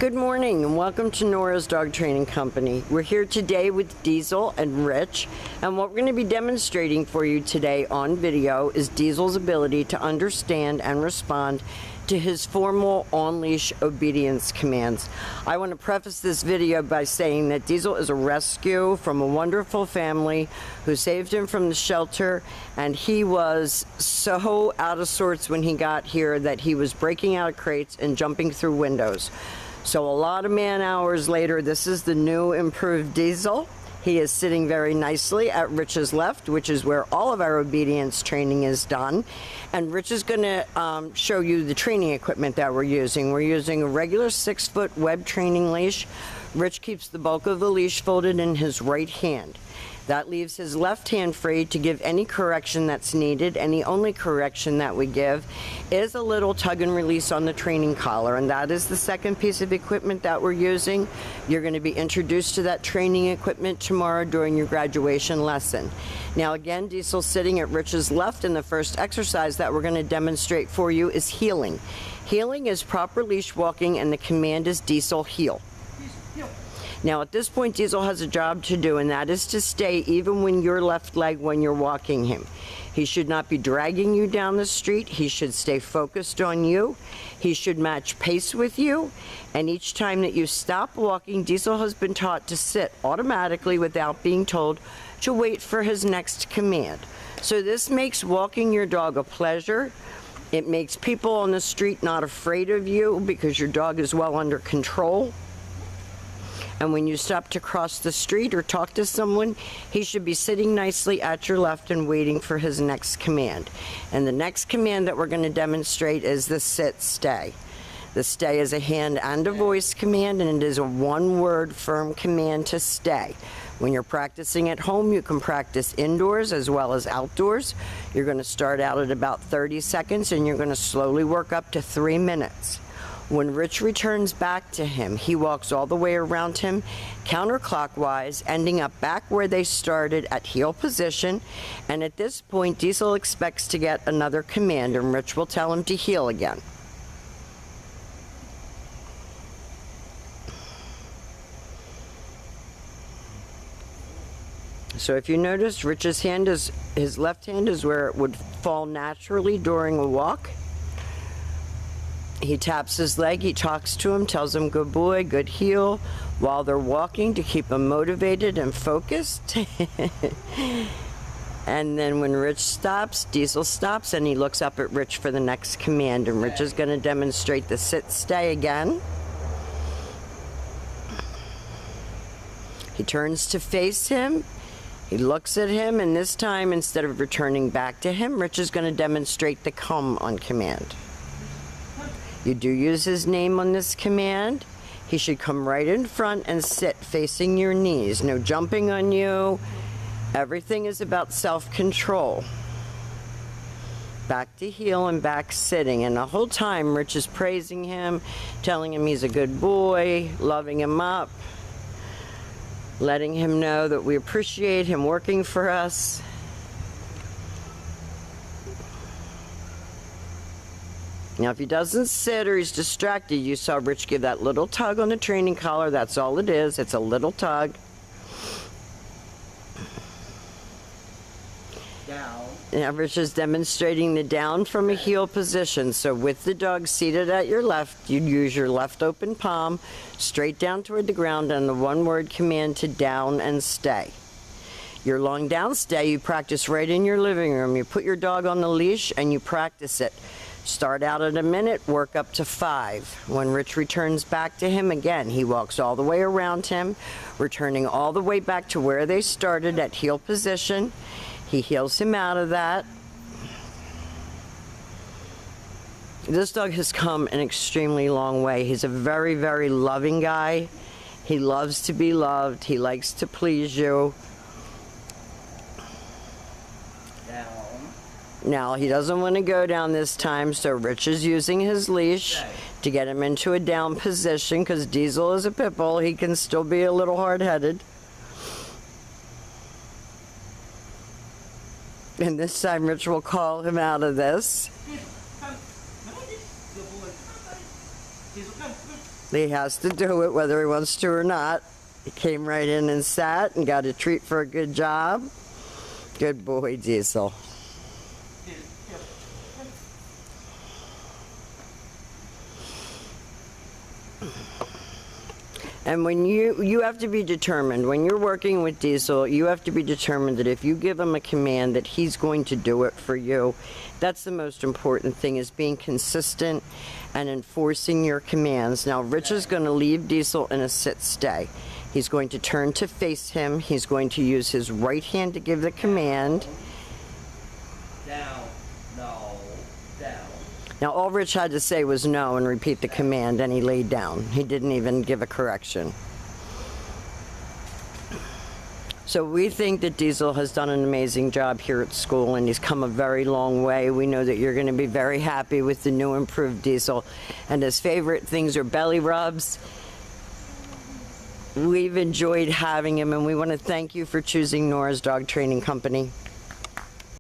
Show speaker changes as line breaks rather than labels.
Good morning and welcome to Nora's Dog Training Company. We're here today with Diesel and Rich, and what we're going to be demonstrating for you today on video is Diesel's ability to understand and respond to his formal on-leash obedience commands. I want to preface this video by saying that Diesel is a rescue from a wonderful family who saved him from the shelter, and he was so out of sorts when he got here that he was breaking out of crates and jumping through windows. So a lot of man hours later, this is the new improved Diesel. He is sitting very nicely at Rich's left, which is where all of our obedience training is done. And Rich is going to show you the training equipment that we're using. We're using a regular 6-foot web training leash. Rich keeps the bulk of the leash folded in his right hand. That leaves his left hand free to give any correction that's needed, and the only correction that we give is a little tug and release on the training collar, and that is the second piece of equipment that we're using. You're going to be introduced to that training equipment tomorrow during your graduation lesson. Now again, Diesel's sitting at Rich's left, and the first exercise that we're going to demonstrate for you is heeling. Heeling is proper leash walking, and the command is Diesel heel. Now at this point, Diesel has a job to do, and that is to stay even when your left leg when you're walking him. He should not be dragging you down the street. He should stay focused on you. He should match pace with you. And each time that you stop walking, Diesel has been taught to sit automatically without being told to wait for his next command. So this makes walking your dog a pleasure. It makes people on the street not afraid of you because your dog is well under control. And when you stop to cross the street or talk to someone, he should be sitting nicely at your left and waiting for his next command. And the next command that we're going to demonstrate is the sit stay. The stay is a hand and a voice command, and it is a one-word firm command to stay. When you're practicing at home, you can practice indoors as well as outdoors. You're going to start out at about 30 seconds, and you're going to slowly work up to 3 minutes. When Rich returns back to him, he walks all the way around him counterclockwise, ending up back where they started at heel position. And at this point, Diesel expects to get another command, and Rich will tell him to heel again. So if you notice, Rich's hand is, his left hand is where it would fall naturally during a walk. He taps his leg, he talks to him, tells him good boy, good heel, while they're walking to keep him motivated and focused. And then when Rich stops, Diesel stops, and he looks up at Rich for the next command. And Rich is going to demonstrate the sit stay again. He turns to face him. He looks at him, and this time, instead of returning back to him, Rich is going to demonstrate the come on command. You do use his name on this command. He should come right in front and sit facing your knees. No jumping on you. Everything is about self-control. Back to heel and back sitting. And the whole time, Rich is praising him, telling him he's a good boy, loving him up, letting him know that we appreciate him working for us. Now, if he doesn't sit or he's distracted, you saw Rich give that little tug on the training collar. That's all it is. It's a little tug.
Down.
Now, Rich is demonstrating the down from a heel position. So with the dog seated at your left, you'd use your left open palm straight down toward the ground and the one-word command to down and stay. Your long down stay, you practice right in your living room. You put your dog on the leash and you practice it. Start out at a minute, work up to 5. When Rich returns back to him, again, he walks all the way around him, returning all the way back to where they started at heel position. He heels him out of that. This dog has come an extremely long way. He's a very, very loving guy. He loves to be loved. He likes to please you. Now, he doesn't want to go down this time, so Rich is using his leash to get him into a down position, because Diesel is a pit bull. He can still be a little hard-headed. And this time, Rich will call him out of this. He has to do it whether he wants to or not. He came right in and sat and got a treat for a good job. Good boy, Diesel. And when you have to be determined, when you're working with Diesel, you have to be determined that if you give him a command that he's going to do it for you. That's the most important thing, is being consistent and enforcing your commands. Now, Rich is going to leave Diesel in a sit-stay. He's going to turn to face him. He's going to use his right hand to give the command.
Down, no, down.
Now, all Rich had to say was no and repeat the command, and he laid down. He didn't even give a correction. So we think that Diesel has done an amazing job here at school, and he's come a very long way. We know that you're going to be very happy with the new improved Diesel. And his favorite things are belly rubs. We've enjoyed having him, and we want to thank you for choosing Nora's Dog Training Company.